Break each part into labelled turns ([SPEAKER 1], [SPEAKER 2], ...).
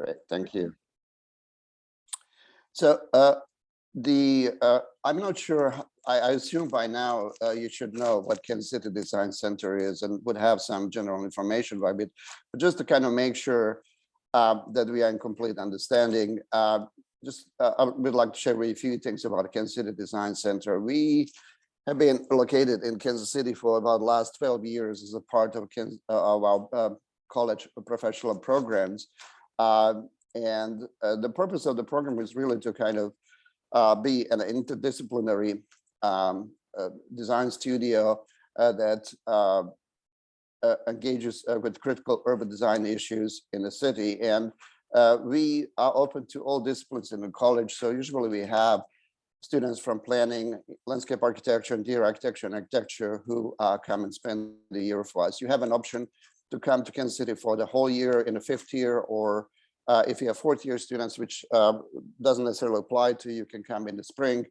[SPEAKER 1] Great, thank you. So I'm not sure, I assume by now you should know what Kansas City Design Center is and would have some general information by it, but just to kind of make sure that we are in complete understanding, I would like to share with you a few things about the Kansas City Design Center. We have been located in Kansas City for about the last 12 years as a part of our college professional programs. The purpose of the program is really to kind of be an interdisciplinary design studio that engages with critical urban design issues in the city. And we are open to all disciplines in the college. So usually we have students from planning, landscape architecture, interior architecture, and architecture who come and spend the year for us. You have an option to come to Kansas City for the whole year in the 5th year, or if you have 4th year students, which doesn't necessarily apply to you, you can come in the spring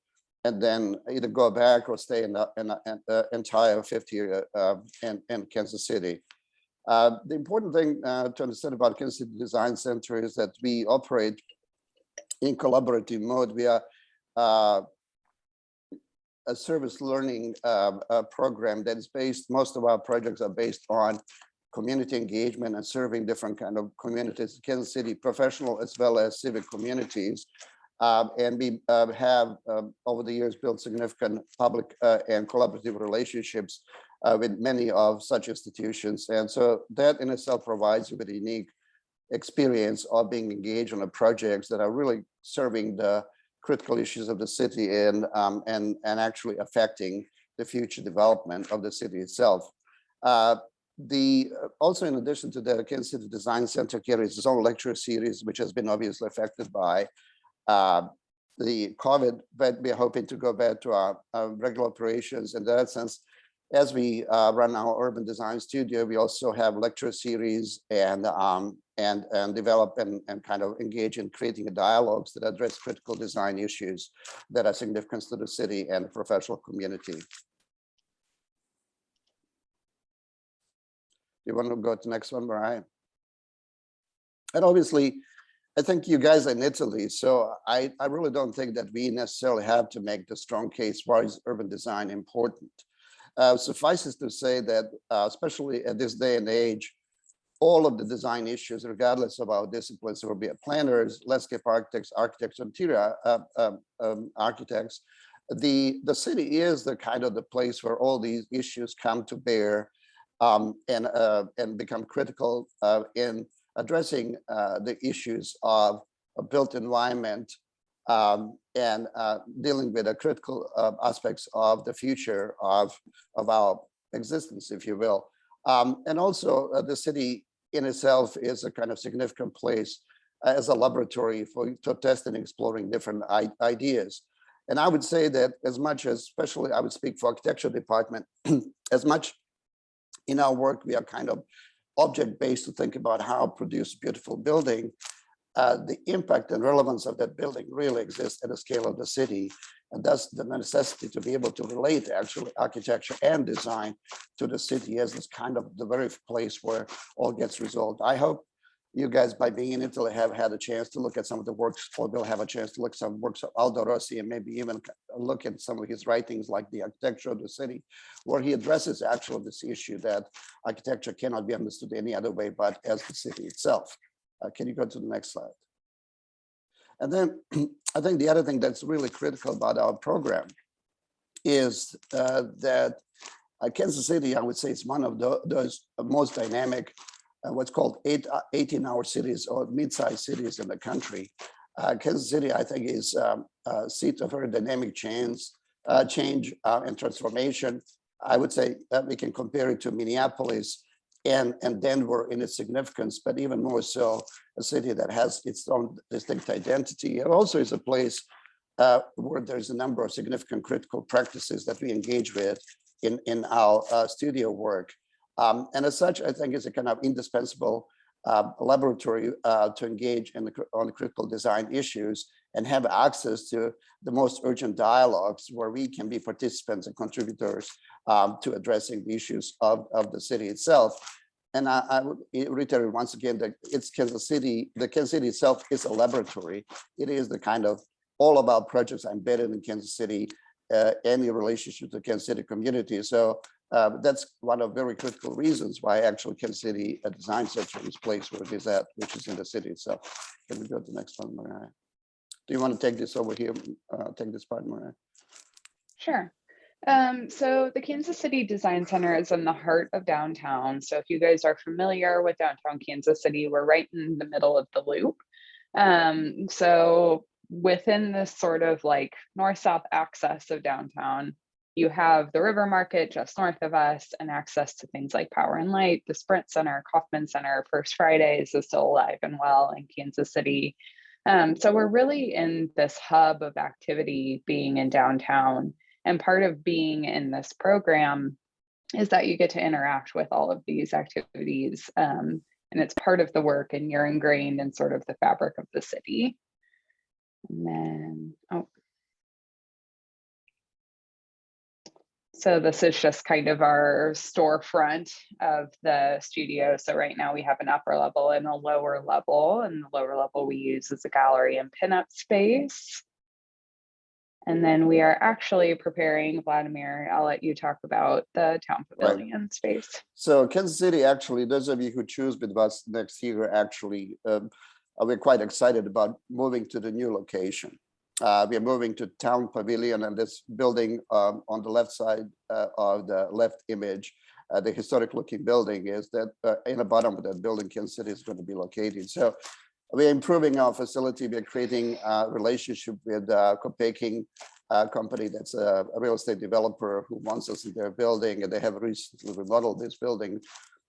[SPEAKER 1] and then either go back or stay in the entire 5th year in Kansas City. The important thing to understand about Kansas City Design Center is that we operate in collaborative mode. We are a service learning program that is based, most of our projects are based on community engagement and serving different kind of communities, Kansas City professional as well as civic communities. And we have over the years built significant public and collaborative relationships with many of such institutions. And so that in itself provides you with a unique experience of being engaged on projects that are really serving the critical issues of the city and actually affecting the future development of the city itself. Also, in addition to that, Kansas City Design Center carries its own lecture series, which has been obviously affected by the COVID, but we're hoping to go back to our regular operations. In that sense, as we run our urban design studio, we also have lecture series and develop and kind of engage in creating dialogues that address critical design issues that are significant to the city and the professional community. You want to go to the next one, Mariah? And obviously, I think you guys are in Italy, so I really don't think that we necessarily have to make the strong case why is urban design important. Suffices to say that, especially at this day and age, all of the design issues, regardless of our disciplines, will be planners, landscape architects, interior architects. The city is the kind of the place where all these issues come to bear and become critical in addressing the issues of a built environment and dealing with the critical aspects of the future of our existence, if you will. And also the city in itself is a kind of significant place as a laboratory for testing and exploring different ideas. And I would say that as much as, especially I would speak for architecture department, as much in our work, we are kind of object-based to think about how to produce a beautiful building. The impact and relevance of that building really exists at the scale of the city. And thus the necessity to be able to relate actually architecture and design to the city as this kind of the very place where all gets resolved. I hope you guys, by being in Italy, have had a chance to look at some of the works, or will have a chance to look at some works of Aldo Rossi, and maybe even look at some of his writings like The Architecture of the City, where he addresses actually this issue that architecture cannot be understood any other way but as the city itself. Can you go to the next slide? And then I think the other thing that's really critical about our program is that Kansas City, I would say, is one of those most dynamic, what's called 18-hour cities or mid-sized cities in the country. Kansas City, I think, is a seat of very dynamic change and transformation. I would say that we can compare it to Minneapolis and Denver in its significance, but even more so, a city that has its own distinct identity. It also is a place where there's a number of significant critical practices that we engage with in our studio work. And as such, I think it's a kind of indispensable laboratory to engage on the critical design issues and have access to the most urgent dialogues where we can be participants and contributors to addressing the issues of the city itself. and I would reiterate once again that it's Kansas City. The Kansas City itself is a laboratory. It is the kind of all of our projects are embedded in Kansas City, any relationship to the Kansas City community. So that's one of very critical reasons why actually Kansas City Design Center is placed where it is at, which is in the city itself. Can we go to the next one, Mariah? Do you want to take this over here? Take this part, Mariah?
[SPEAKER 2] Sure. So the Kansas City Design Center is in the heart of downtown. So if you guys are familiar with downtown Kansas City, we're right in the middle of the loop. So within this sort of like north-south access of downtown, you have the River Market just north of us and access to things like Power and Light, the Sprint Center, Kaufman Center. First Fridays is still alive and well in Kansas City. So we're really in this hub of activity being in downtown. And part of being in this program is that you get to interact with all of these activities. And it's part of the work, and you're ingrained in sort of the fabric of the city. And then, so this is just kind of our storefront of the studio. So right now we have an upper level and a lower level, and the lower level we use as a gallery and pinup space. And then we are actually preparing, Vladimir, I'll let you talk about the town pavilion space. So
[SPEAKER 1] Kansas City, actually, those of you who choose with us next year, actually, we're quite excited about moving to the new location. We are moving to Town Pavilion, and this building on the left side of the left image, the historic looking building is that in the bottom of that building, Kansas City is going to be located. So we're improving our facility. We're creating a relationship with Kopeking company that's a real estate developer who wants us in their building, and they have recently remodeled this building.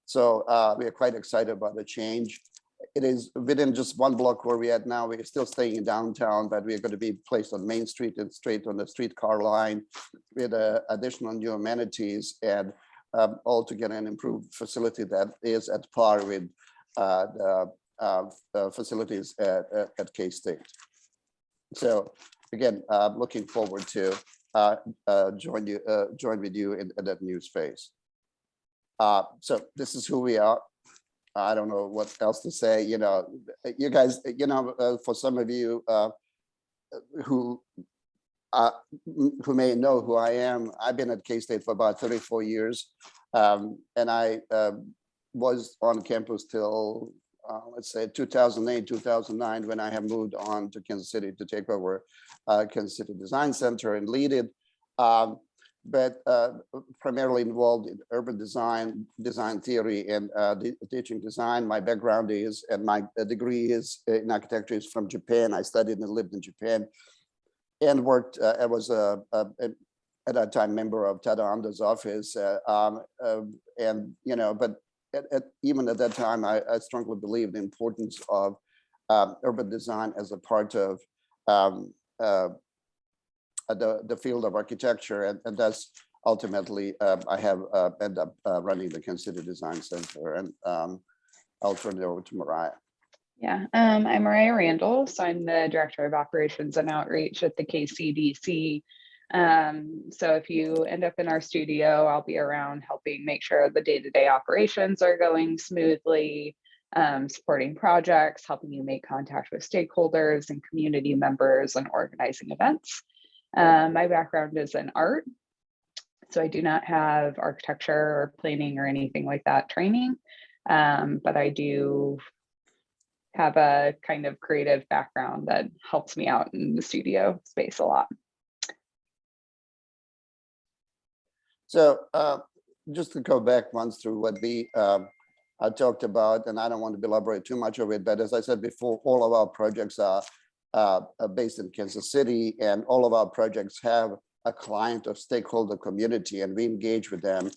[SPEAKER 1] So we are quite excited about the change. It is within just one block where we're at now. We're still staying in downtown, but we're going to be placed on Main Street and straight on the streetcar line with additional new amenities and altogether an improved facility that is at par with the facilities at K-State. So again, looking forward to join with you in that new space. So this is who we are. I don't know what else to say. You know, you guys, you know, for some of you who may know who I am, I've been at K-State for about 34 years. And I was on campus till, let's say 2008, 2009, when I have moved on to Kansas City to take over Kansas City Design Center and lead it. But primarily involved in urban design, design theory, and teaching design. My background is, and my degree is in architecture is from Japan. I studied and lived in Japan and worked, I was at that time member of Tada Ando's office. And, you know, but even at that time, I strongly believed the importance of urban design as a part of the field of architecture, and that's ultimately I have ended up running the Kansas City Design Center, and I'll turn it over to Mariah.
[SPEAKER 2] Yeah, I'm Mariah Randall, so I'm the Director of Operations and Outreach at the KCDC. So if you end up in our studio, I'll be around helping make sure the day-to-day operations are going smoothly, supporting projects, helping you make contact with stakeholders and community members, and organizing events. My background is in art, so I do not have architecture or planning or anything like that training, but I do have a kind of creative background that helps me out in the studio space a lot.
[SPEAKER 1] So just to go back once through what I talked about, and I don't want to elaborate too much of it, but as I said before, all of our projects are based in Kansas City, and all of our projects have a client or stakeholder community, and we engage with them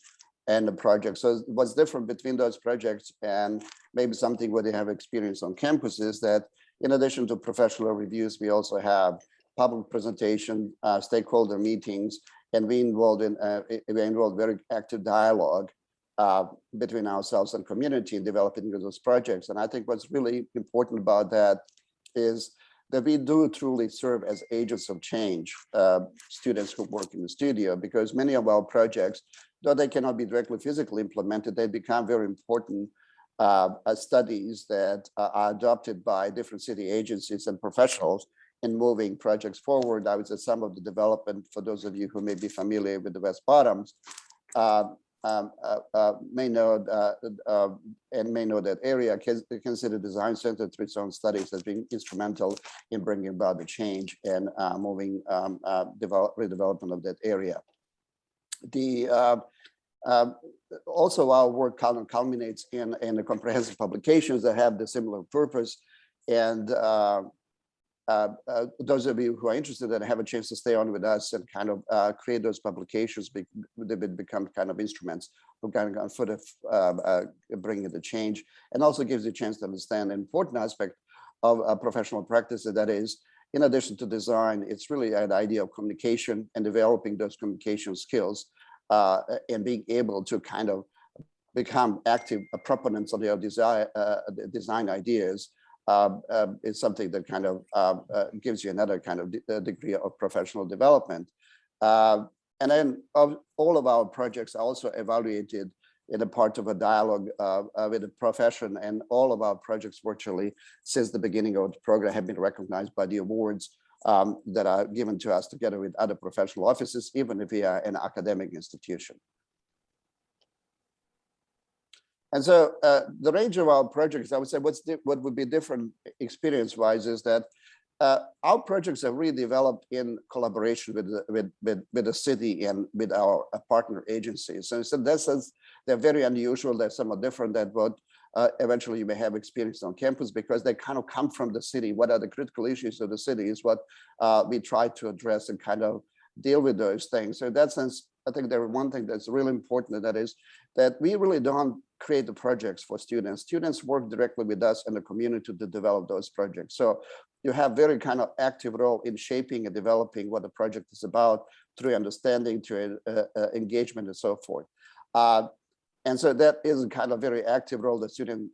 [SPEAKER 1] and the project. So what's different between those projects and maybe something where they have experience on campus is that in addition to professional reviews, we also have public presentation, stakeholder meetings, and we involved very active dialogue between ourselves and community in developing those projects. And I think what's really important about that is that we do truly serve as agents of change, students who work in the studio, because many of our projects though they cannot be directly physically implemented, they become very important studies that are adopted by different city agencies and professionals in moving projects forward. I would say some of the development, for those of you who may be familiar with the West Bottoms, may know that area. Kansas City Design Center, through its own studies, has been instrumental in bringing about the change and moving redevelopment of that area. Also, our work culminates in the comprehensive publications that have the similar purpose. And those of you who are interested and have a chance to stay on with us and kind of create those publications, they become kind of instruments for kind of foot of bringing the change, and also gives you a chance to understand an important aspect of professional practice. That is, in addition to design, it's really an idea of communication and developing those communication skills and being able to kind of become active proponents of their design ideas. Is something that kind of gives you another kind of degree of professional development. And then all of our projects are also evaluated in a part of a dialogue with the profession, and all of our projects virtually since the beginning of the program have been recognized by the awards that are given to us together with other professional offices, even if we are an academic institution. And so the range of our projects, I would say what would be different experience-wise is that our projects are really developed in collaboration with the city and with our partner agencies. So in that sense, they're very unusual. They're somewhat different than what eventually you may have experienced on campus, because they kind of come from the city. What are the critical issues of the city is what we try to address and kind of deal with those things. So in that sense, I think there's one thing that's really important, and that is that we really don't create the projects for students. Students work directly with us and the community to develop those projects. So you have very kind of active role in shaping and developing what the project is about through understanding, through engagement and so forth. And so that is kind of very active role that students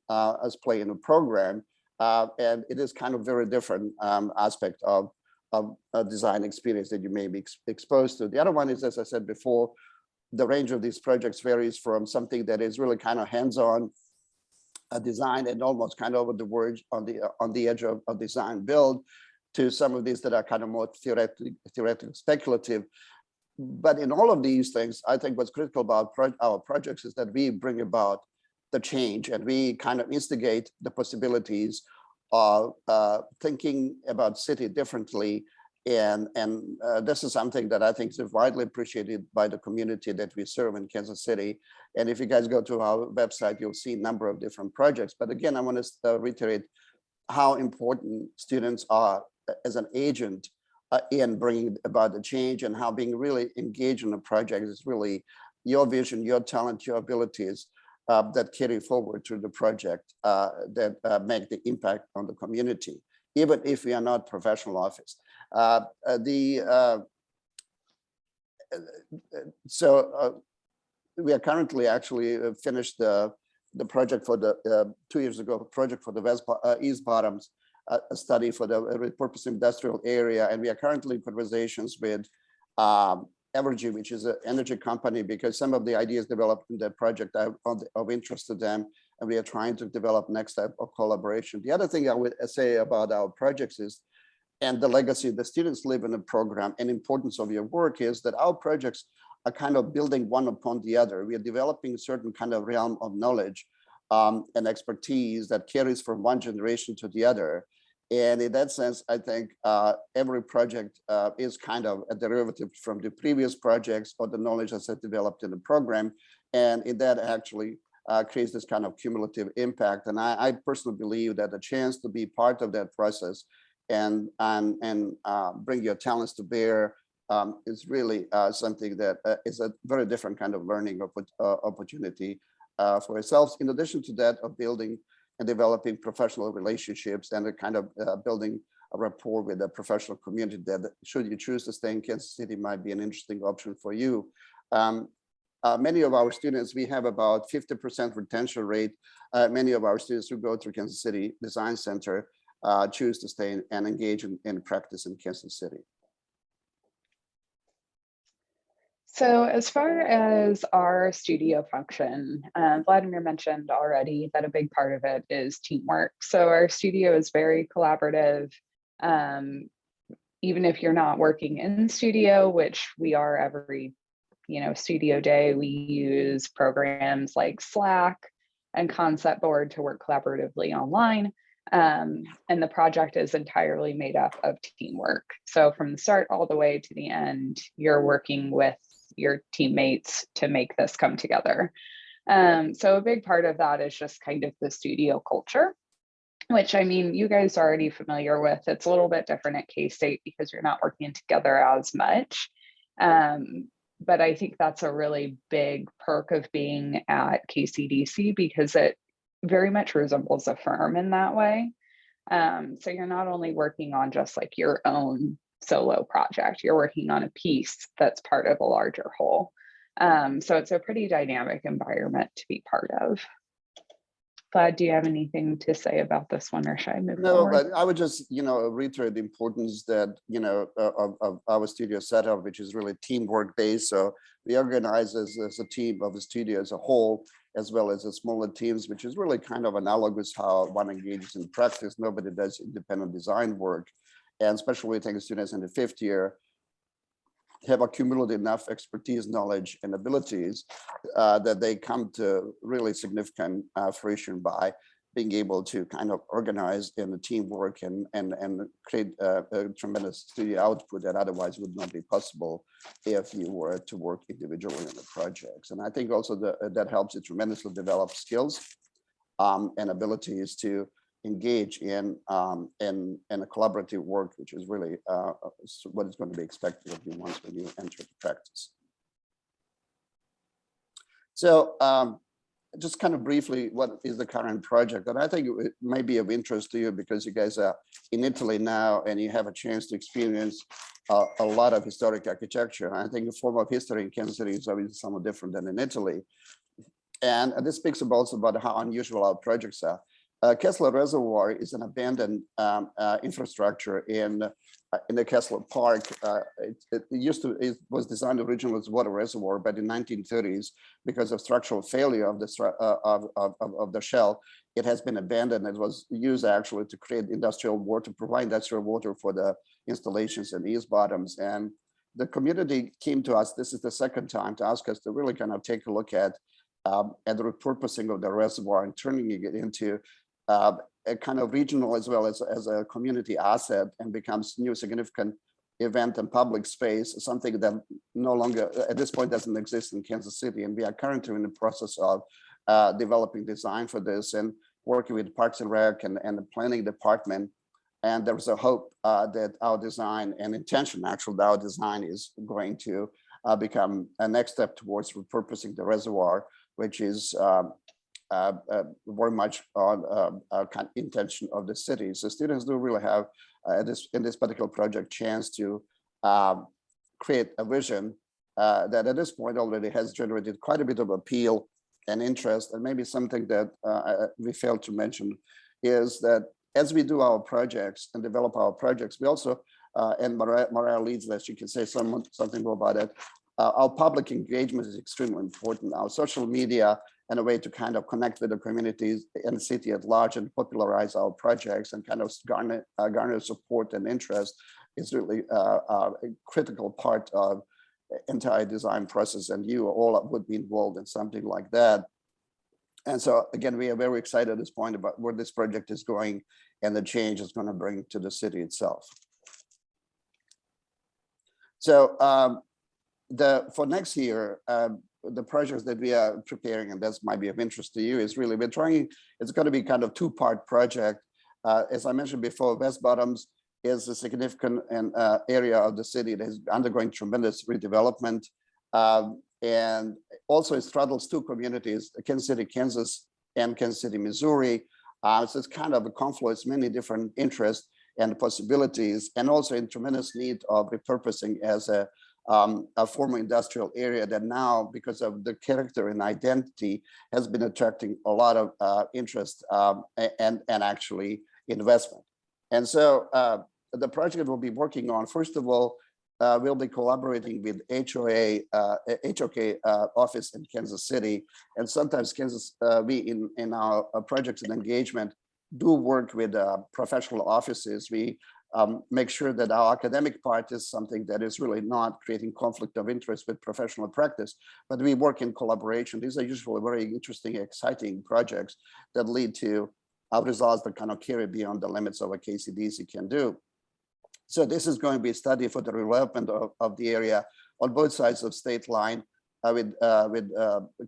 [SPEAKER 1] play in the program. And it is kind of very different aspect of a design experience that you may be exposed to. The other one is, as I said before, the range of these projects varies from something that is really kind of hands-on design and almost kind of over the verge on the edge of design build, to some of these that are kind of more theoretical, speculative. But in all of these things, I think what's critical about our projects is that we bring about the change, and we kind of instigate the possibilities of thinking about city differently. And this is something that I think is widely appreciated by the community that we serve in Kansas City. And if you guys go to our website, you'll see a number of different projects. But again, I want to reiterate how important students are as an agent in bringing about the change, and how being really engaged in a project is really your vision, your talent, your abilities that carry forward through the project that make the impact on the community, even if we are not professional office. So we are currently actually finished the project for the 2 years ago, project for the East Bottoms, a study for the repurposed industrial area. And we are currently in conversations with Evergy, which is an energy company, because some of the ideas developed in that project are of interest to them, and we are trying to develop next step of collaboration. The other thing I would say about our projects is, and the legacy the students live in the program and importance of your work, is that our projects are kind of building one upon the other. We are developing a certain kind of realm of knowledge and expertise that carries from one generation to the other. And in that sense, I think every project is kind of a derivative from the previous projects or the knowledge that's developed in the program. And in that actually creates this kind of cumulative impact. And I personally believe that the chance to be part of that process and bring your talents to bear is really something that is a very different kind of learning opportunity for ourselves. In addition to that, of building and developing professional relationships and a kind of building a rapport with the professional community that, should you choose to stay in Kansas City, might be an interesting option for you. Many of our students, we have about 50% retention rate. Many of our students who go through Kansas City Design Center choose to stay and engage in practice in Kansas City.
[SPEAKER 2] So as far as our studio function, Vladimir mentioned already that a big part of it is teamwork. So our studio is very collaborative. Um, Even if you're not working in studio, which we are every, studio day, we use programs like Slack and Concept Board to work collaboratively online. And the project is entirely made up of teamwork. So from the start all the way to the end, you're working with your teammates to make this come together. So a big part of that is just kind of the studio culture, which I mean, you guys are already familiar with. It's a little bit different at K-State because you're not working together as much. But I think that's a really big perk of being at KCDC because it very much resembles a firm in that way. So you're not only working on just like your own solo project, you're working on a piece that's part of a larger whole. So it's a pretty dynamic environment to be part of. Vlad, do you have anything to say about this one, or should I move
[SPEAKER 1] No,
[SPEAKER 2] forward?
[SPEAKER 1] but I would just, reiterate the importance that, of our studio setup, which is really teamwork based. So we organize as a team of the studio as a whole, as well as the smaller teams, which is really kind of analogous how one engages in practice. Nobody does independent design work. And especially I think students in the 5th year have accumulated enough expertise, knowledge, and abilities that they come to really significant fruition by being able to kind of organize in the teamwork and create a tremendous studio output that otherwise would not be possible if you were to work individually in the projects. And I think also that helps you tremendously develop skills and abilities to engage in a collaborative work, which is really what is going to be expected of you once when you enter the practice. So just kind of briefly, what is the current project? And I think it may be of interest to you because you guys are in Italy now and you have a chance to experience a lot of historic architecture. I think the form of history in Kansas City is obviously somewhat different than in Italy. And this speaks also about how unusual our projects are. Kessler Reservoir is an abandoned infrastructure in the Kessler Park. It was designed originally as a water reservoir, but in 1930s, because of structural failure of the shell, it has been abandoned. It was used actually to create industrial water, provide industrial water for the installations in East Bottoms. And the community came to us. This is the second time to ask us to really kind of take a look at the repurposing of the reservoir and turning it into a kind of regional as well as a community asset and becomes new significant event and public space, something that no longer at this point doesn't exist in Kansas City. And we are currently in the process of developing design for this and working with Parks and Rec and the planning department. And there's a hope that our design and intention, actually, that our design is going to become a next step towards repurposing the reservoir, which is very much on kind of intention of the city. So students do really have in this particular project chance to create a vision that at this point already has generated quite a bit of appeal and interest. And maybe something that we failed to mention is that as we do our projects and develop our projects, we also, and Mariah leads this, you can say something more about it. Our public engagement is extremely important. Our social media and a way to kind of connect with the communities and the city at large and popularize our projects and kind of garner support and interest is really a critical part of entire design process. And you all would be involved in something like that. And so again, we are very excited at this point about where this project is going and the change it's going to bring to the city itself. So for next year, the projects that we are preparing, and that might be of interest to you, is really it's going to be kind of two-part project. As I mentioned before, West Bottoms is a significant area of the city that is undergoing tremendous redevelopment. And also it straddles two communities, Kansas City, Kansas, and Kansas City, Missouri. So it's kind of a confluence, many different interests and possibilities, and also in tremendous need of repurposing as a former industrial area that now, because of the character and identity, has been attracting a lot of interest and actually investment. And so the project we'll be working on, first of all, we'll be collaborating with HOK office in Kansas City. And sometimes we in our projects and engagement do work with professional offices. We make sure that our academic part is something that is really not creating conflict of interest with professional practice, but we work in collaboration. These are usually very interesting, exciting projects that lead to results that kind of carry beyond the limits of what KCDC can do. So this is going to be a study for the development of the area on both sides of state line with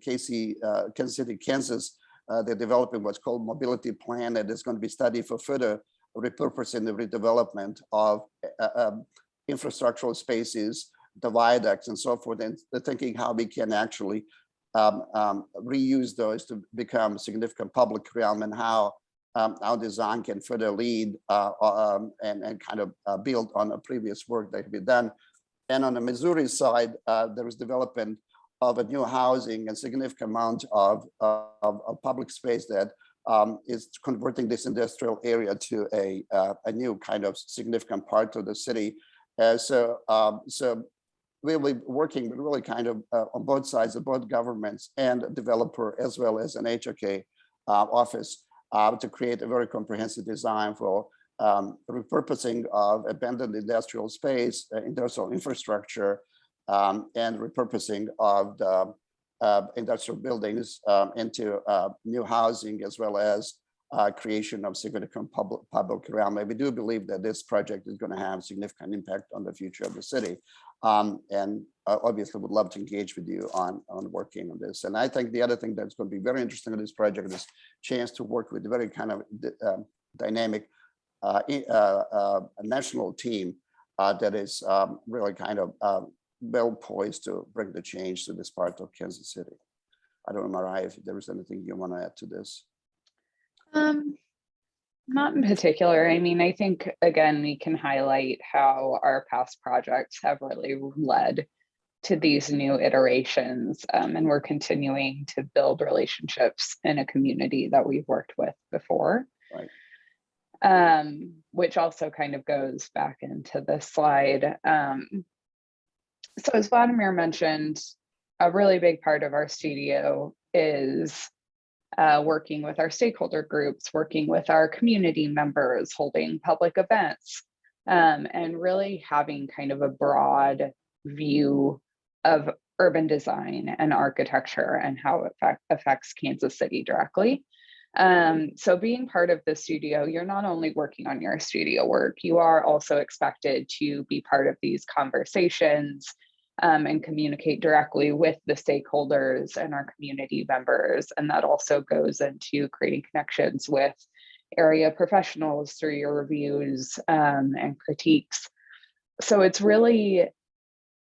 [SPEAKER 1] Kansas City, Kansas. They're developing what's called mobility plan, and it's going to be studied for further repurposing the redevelopment of infrastructural spaces, the viaducts and so forth, and they're thinking how we can actually reuse those to become significant public realm, and how our design can further lead and kind of build on the previous work that had been done. And on the Missouri side, there is development of a new housing and significant amount of public space that is converting this industrial area to a new kind of significant part of the city. So we'll be working really kind of on both sides of both governments and developer, as well as an HOK office, to create a very comprehensive design for repurposing of abandoned industrial space, industrial infrastructure, and repurposing of the industrial buildings into new housing, as well as creation of significant public realm. We do believe that this project is going to have significant impact on the future of the city. And obviously would love to engage with you on working on this. And I think the other thing that's going to be very interesting in this project is chance to work with a very kind of dynamic national team that is really kind of well poised to bring the change to this part of Kansas City. I don't know, Mariah, if there is anything you want to add to this.
[SPEAKER 2] Not in particular. I mean, I think, again, we can highlight how our past projects have really led to these new iterations, and we're continuing to build relationships in a community that we've worked with before.
[SPEAKER 1] Right.
[SPEAKER 2] Which also kind of goes back into this slide. So as Vladimir mentioned, a really big part of our studio is working with our stakeholder groups, working with our community members, holding public events, and really having kind of a broad view of urban design and architecture and how it affects Kansas City directly. So being part of the studio, you're not only working on your studio work, you are also expected to be part of these conversations and communicate directly with the stakeholders and our community members. And that also goes into creating connections with area professionals through your reviews and critiques. So it's really,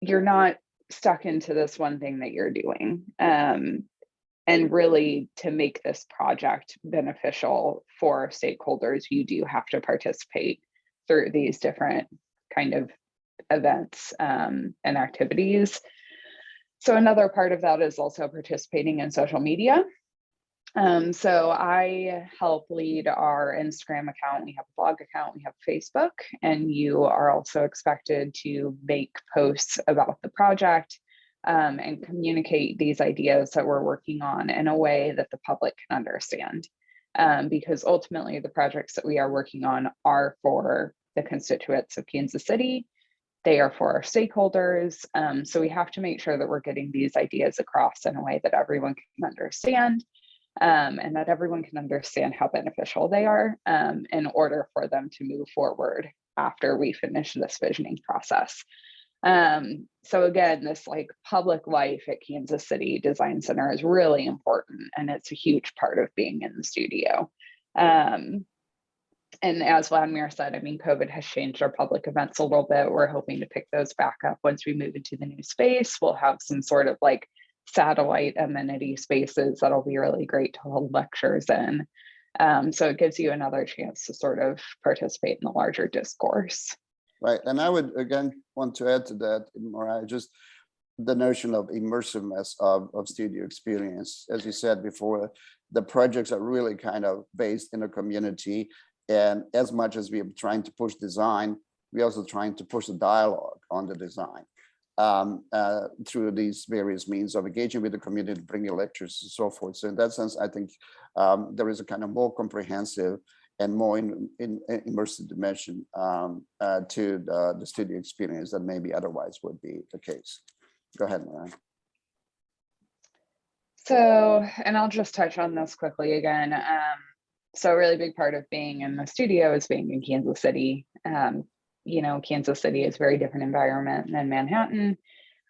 [SPEAKER 2] you're not stuck into this one thing that you're doing. And really, to make this project beneficial for stakeholders, you do have to participate through these different kind of events and activities. So another part of that is also participating in social media. So I help lead our Instagram account, we have a blog account, we have Facebook, and you are also expected to make posts about the project and communicate these ideas that we're working on in a way that the public can understand. Because ultimately the projects that we are working on are for the constituents of Kansas City. They are for our stakeholders. So we have to make sure that we're getting these ideas across in a way that everyone can understand, and that everyone can understand how beneficial they are in order for them to move forward after we finish this visioning process. So again, this like public life at Kansas City Design Center is really important, and it's a huge part of being in the studio. And as Vladimir said, I mean, COVID has changed our public events a little bit. We're hoping to pick those back up once we move into the new space. We'll have some sort of like satellite amenity spaces that'll be really great to hold lectures in. So it gives you another chance to sort of participate in the larger discourse.
[SPEAKER 1] Right, and I would again want to add to that, Mariah, just the notion of immersiveness of studio experience. As you said before, the projects are really kind of based in a community. And as much as we are trying to push design, we're also trying to push the dialogue. on the design through these various means of engaging with the community, bringing lectures and so forth. So in that sense, I think there is a kind of more comprehensive and more in immersive dimension to the studio experience than maybe otherwise would be the case. Go ahead, Mariah.
[SPEAKER 2] So, and I'll just touch on this quickly again. So a really big part of being in the studio is being in Kansas City. You know, Kansas City is a very different environment than Manhattan.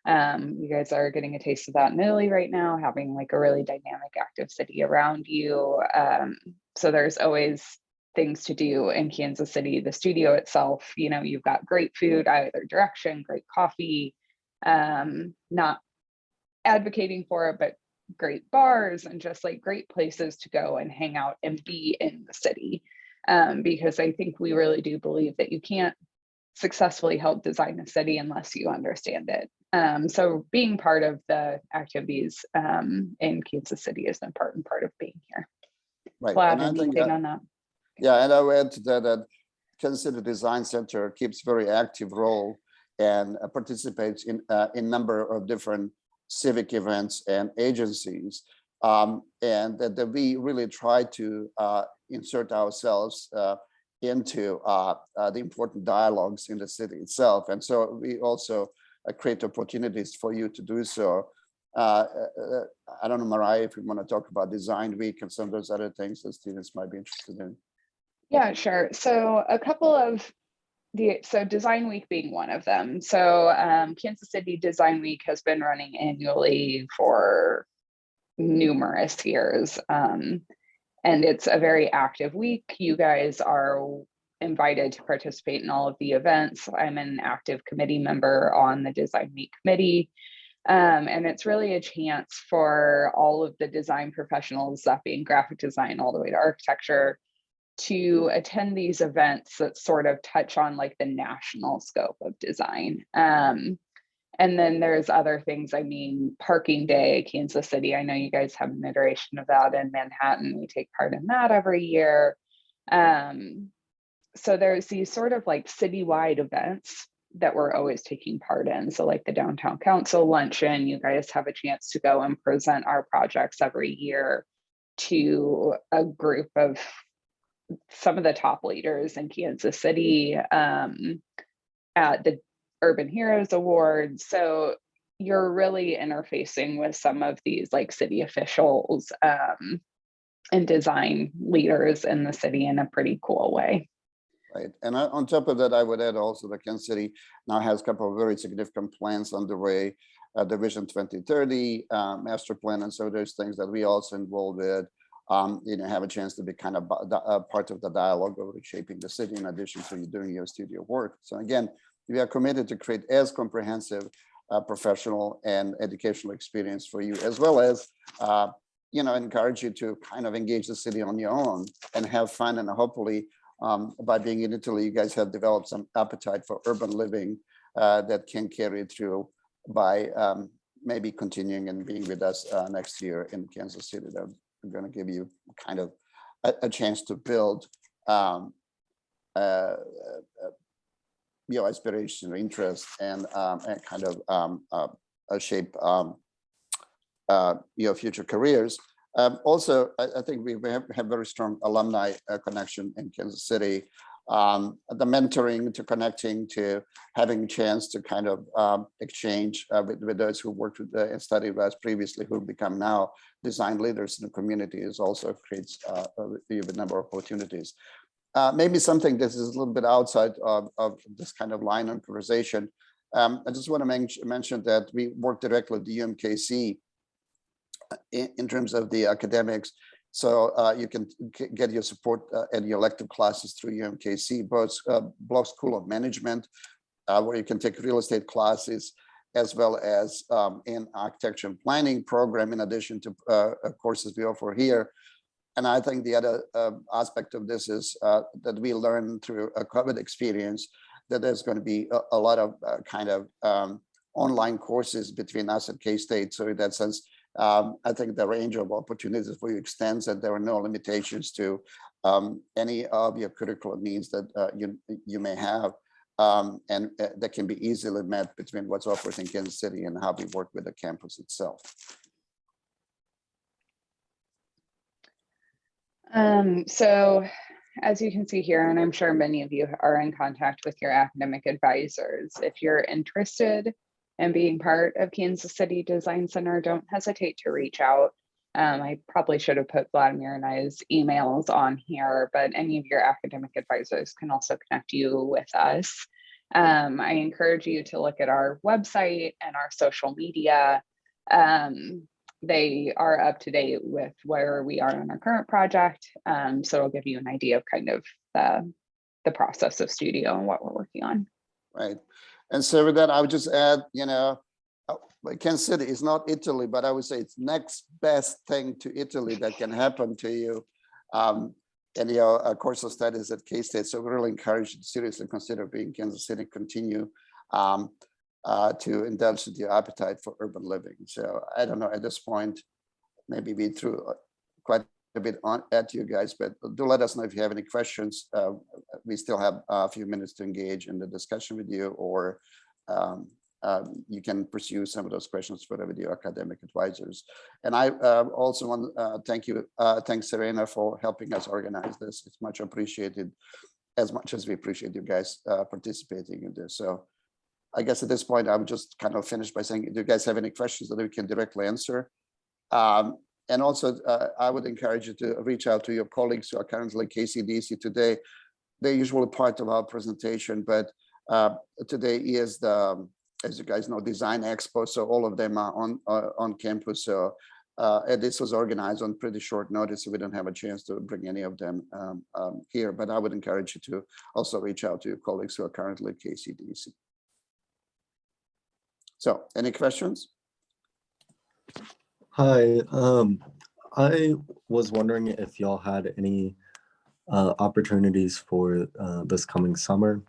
[SPEAKER 2] You guys are getting a taste of that in Italy right now, having like a really dynamic, active city around you. So there's always things to do in Kansas City. The studio itself, you know, you've got great food either direction, great coffee, not advocating for it, but great bars and just like great places to go and hang out and be in the city. Because I think we really do believe that you can't successfully help design a city unless you understand it. So being part of the activities in Kansas City is an important part of being here.
[SPEAKER 1] Right.
[SPEAKER 2] Glad
[SPEAKER 1] And I think
[SPEAKER 2] anything on that.
[SPEAKER 1] yeah, and I would add to that Kansas City Design Center keeps very active role and participates in a number of different civic events and agencies, and that we really try to insert ourselves into the important dialogues in the city itself. And so we also create opportunities for you to do so. I don't know, Mariah, if you want to talk about Design Week and some of those other things that students might be interested in.
[SPEAKER 2] Yeah, sure. So a couple of so Design Week being one of them. So Kansas City Design Week has been running annually for numerous years. And it's a very active week. You guys are invited to participate in all of the events. I'm an active committee member on the Design Week committee. And it's really a chance for all of the design professionals, that being graphic design all the way to architecture, to attend these events that sort of touch on like the national scope of design. And then there's other things. I mean, Parking Day, Kansas City. I know you guys have an iteration of that in Manhattan. We take part in that every year. So there's these sort of like citywide events that we're always taking part in. So like the Downtown Council Luncheon, you guys have a chance to go and present our projects every year to a group of some of the top leaders in Kansas City at the Urban Heroes Awards. So you're really interfacing with some of these like city officials and design leaders in the city in a pretty cool way.
[SPEAKER 1] Right. And on top of that, I would add also that Kansas City now has a couple of very significant plans underway, the Vision 2030 master plan. And so there's things that we also involved with, you know, have a chance to be kind of part of the dialogue of reshaping the city in addition to you doing your studio work. So again, we are committed to create as comprehensive professional and educational experience for you, as well as, you know, encourage you to kind of engage the city on your own and have fun. And hopefully by being in Italy, you guys have developed some appetite for urban living that can carry through by maybe continuing and being with us next year in Kansas City. That I'm going to give you kind of a chance to build your aspiration or interest and kind of shape your future careers. Also, I think we have very strong alumni connection in Kansas City. The mentoring to connecting to having a chance to kind of exchange with those who worked with and studied with us previously, who become now design leaders in the community, is also creates a number of opportunities. Maybe something that is a little bit outside of this kind of line of conversation. I just want to mention that we work directly with the UMKC in terms of the academics. So you can get your support and your elective classes through UMKC, both Bloch School of Management, where you can take real estate classes, as well as in architecture and planning program, in addition to courses we offer here. And I think the other aspect of this is that we learned through a COVID experience that there's going to be a lot of kind of online courses between us and K-State. So in that sense, I think the range of opportunities for you extends, and there are no limitations to any of your curriculum needs that you may have. and that can be easily met between what's offered in Kansas City and how we work with the campus itself.
[SPEAKER 2] So as you can see here, and I'm sure many of you are in contact with your academic advisors, if you're interested in being part of Kansas City Design Center, don't hesitate to reach out. I probably should have put Vladimir and I's emails on here, but any of your academic advisors can also connect you with us. I encourage you to look at our website and our social media. They are up to date with where we are on our current project. So it'll give you an idea of kind of the process of studio and what we're working on.
[SPEAKER 1] Right. And so with that, I would just add, Kansas City is not Italy, but I would say it's next best thing to Italy that can happen to you. And a course of studies at K-State. So we really encourage you to seriously consider being Kansas City, continue to indulge your appetite for urban living. So I don't know, at this point, maybe we threw quite a bit at you guys, but do let us know if you have any questions. We still have a few minutes to engage in the discussion with you, or you can pursue some of those questions further with your academic advisors. And I also want to thanks Serena for helping us organize this. It's much appreciated, as much as we appreciate you guys participating in this. So I guess at this point, I would just kind of finish by saying, do you guys have any questions that we can directly answer? And also, I would encourage you to reach out to your colleagues who are currently KCDC today. They're usually part of our presentation, but today is the, as you guys know, Design Expo. So all of them are on campus. So and this was organized on pretty short notice, so we don't have a chance to bring any of them here. But I would encourage you to also reach out to your colleagues who are currently KCDC. So, any questions?
[SPEAKER 3] Hi, I was wondering if y'all had any opportunities for this coming summer.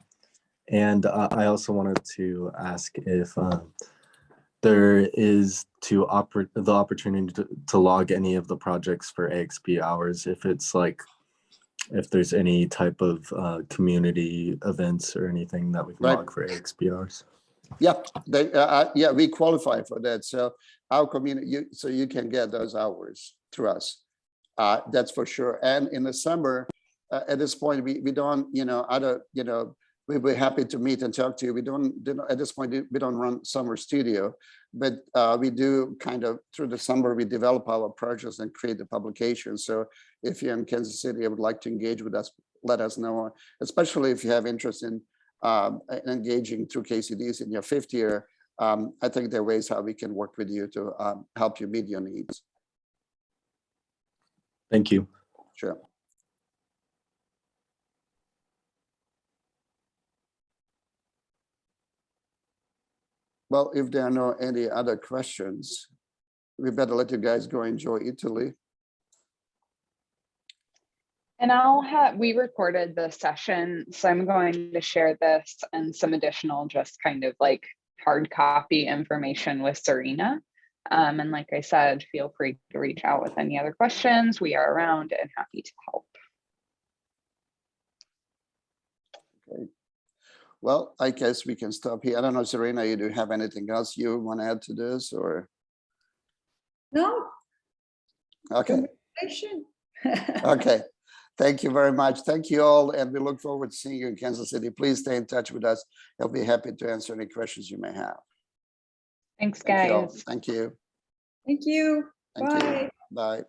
[SPEAKER 3] And I also wanted to ask if there is the opportunity to log any of the projects for AXP hours, if it's like, if there's any type of community events or anything that we can log for AXP hours.
[SPEAKER 1] Yeah, yeah, we qualify for that. So our community, so you can get those hours through us. That's for sure. And in the summer, at this point, we don't, we'd be happy to meet and talk to you. We don't at this point, we don't run summer studio, but we do kind of through the summer, we develop our projects and create the publications. So if you're in Kansas City and would like to engage with us, let us know, especially if you have interest in engaging through KCDs in your 5th year. I think there are ways how we can work with you to help you meet your needs.
[SPEAKER 3] Thank you.
[SPEAKER 1] Sure. Well, if there are no any other questions, we better let you guys go enjoy Italy.
[SPEAKER 2] And we recorded the session, so I'm going to share this and some additional just kind of like hard copy information with Serena. And like I said, feel free to reach out with any other questions. We are around and happy to help.
[SPEAKER 1] Okay. Well, I guess we can stop here. I don't know, Serena, you do have anything else you want to add to this, or?
[SPEAKER 4] No.
[SPEAKER 1] Okay. Okay. Thank you very much. Thank you all, and we look forward to seeing you in Kansas City. Please stay in touch with us. I'll be happy to answer any questions you may have.
[SPEAKER 2] Thanks, guys.
[SPEAKER 1] Thank you.
[SPEAKER 4] Thank you.
[SPEAKER 1] Thank
[SPEAKER 4] Bye.
[SPEAKER 1] You. Bye.